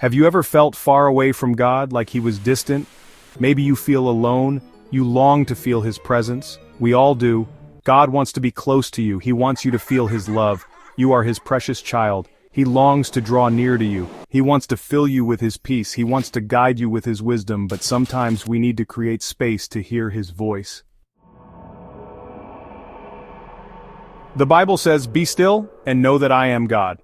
Have you ever felt far away from God, like he was distant? Maybe you feel alone, you long to feel his presence. We all do. God wants to be close to you, he wants you to feel his love. You are his precious child. He longs to draw near to you. He wants to fill you with his peace. He wants to guide you with his wisdom, but sometimes we need to create space to hear his voice. The Bible says, "Be still and know that I am God."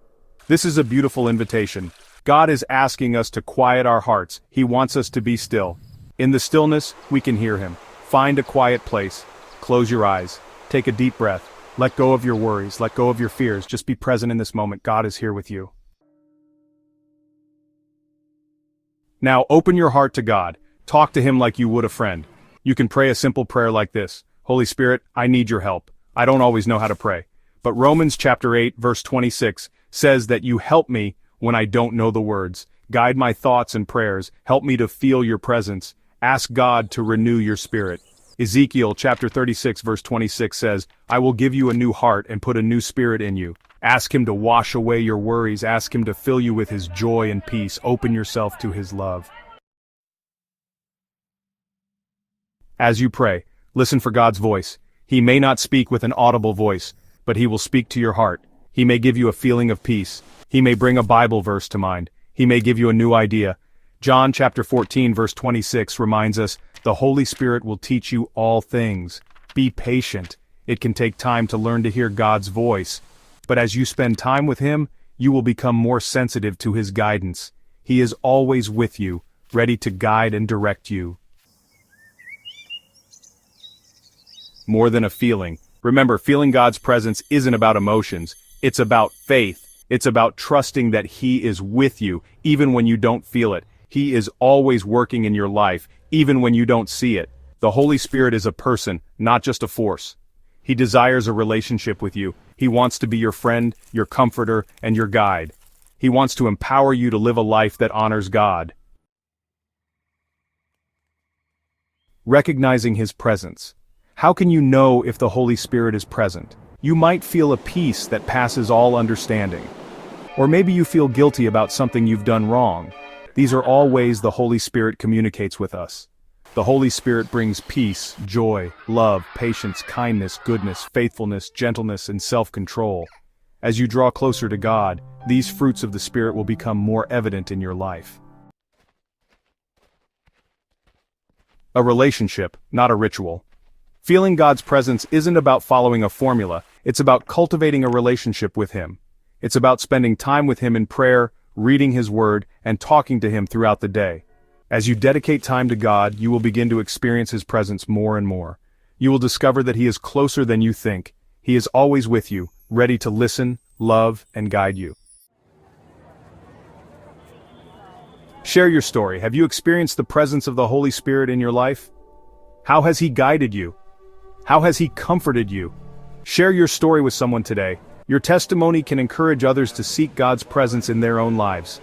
This is a beautiful invitation. God is asking us to quiet our hearts. He wants us to be still. In the stillness, we can hear him. Find a quiet place. Close your eyes. Take a deep breath. Let go of your worries. Let go of your fears. Just be present in this moment. God is here with you. Now open your heart to God. Talk to him like you would a friend. You can pray a simple prayer like this. Holy Spirit, I need your help. I don't always know how to pray. But Romans chapter 8 verse 26 says that you help me when I don't know the words. Guide my thoughts and prayers. Help me to feel your presence. Ask God to renew your spirit. Ezekiel chapter 36 verse 26 says, I will give you a new heart and put a new spirit in you. Ask him to wash away your worries. Ask him to fill you with his joy and peace. Open yourself to his love. As you pray, listen for God's voice. He may not speak with an audible voice, but he will speak to your heart. He may give you a feeling of peace. He may bring a Bible verse to mind. He may give you a new idea. John chapter 14 verse 26 reminds us, the Holy Spirit will teach you all things. Be patient. It can take time to learn to hear God's voice. But as you spend time with him, you will become more sensitive to his guidance. He is always with you, ready to guide and direct you. More than a feeling. Remember, feeling God's presence isn't about emotions. It's about faith. It's about trusting that he is with you, even when you don't feel it. He is always working in your life, even when you don't see it. The Holy Spirit is a person, not just a force. He desires a relationship with you. He wants to be your friend, your comforter, and your guide. He wants to empower you to live a life that honors God. Recognizing his presence. How can you know if the Holy Spirit is present? You might feel a peace that passes all understanding. Or maybe you feel guilty about something you've done wrong. These are all ways the Holy Spirit communicates with us. The Holy Spirit brings peace, joy, love, patience, kindness, goodness, faithfulness, gentleness, and self-control. As you draw closer to God, these fruits of the Spirit will become more evident in your life. A relationship, not a ritual. Feeling God's presence isn't about following a formula, it's about cultivating a relationship with him. It's about spending time with him in prayer, reading his word, and talking to him throughout the day. As you dedicate time to God, you will begin to experience his presence more and more. You will discover that he is closer than you think. He is always with you, ready to listen, love, and guide you. Share your story. Have you experienced the presence of the Holy Spirit in your life? How has he guided you? How has he comforted you? Share your story with someone today. Your testimony can encourage others to seek God's presence in their own lives.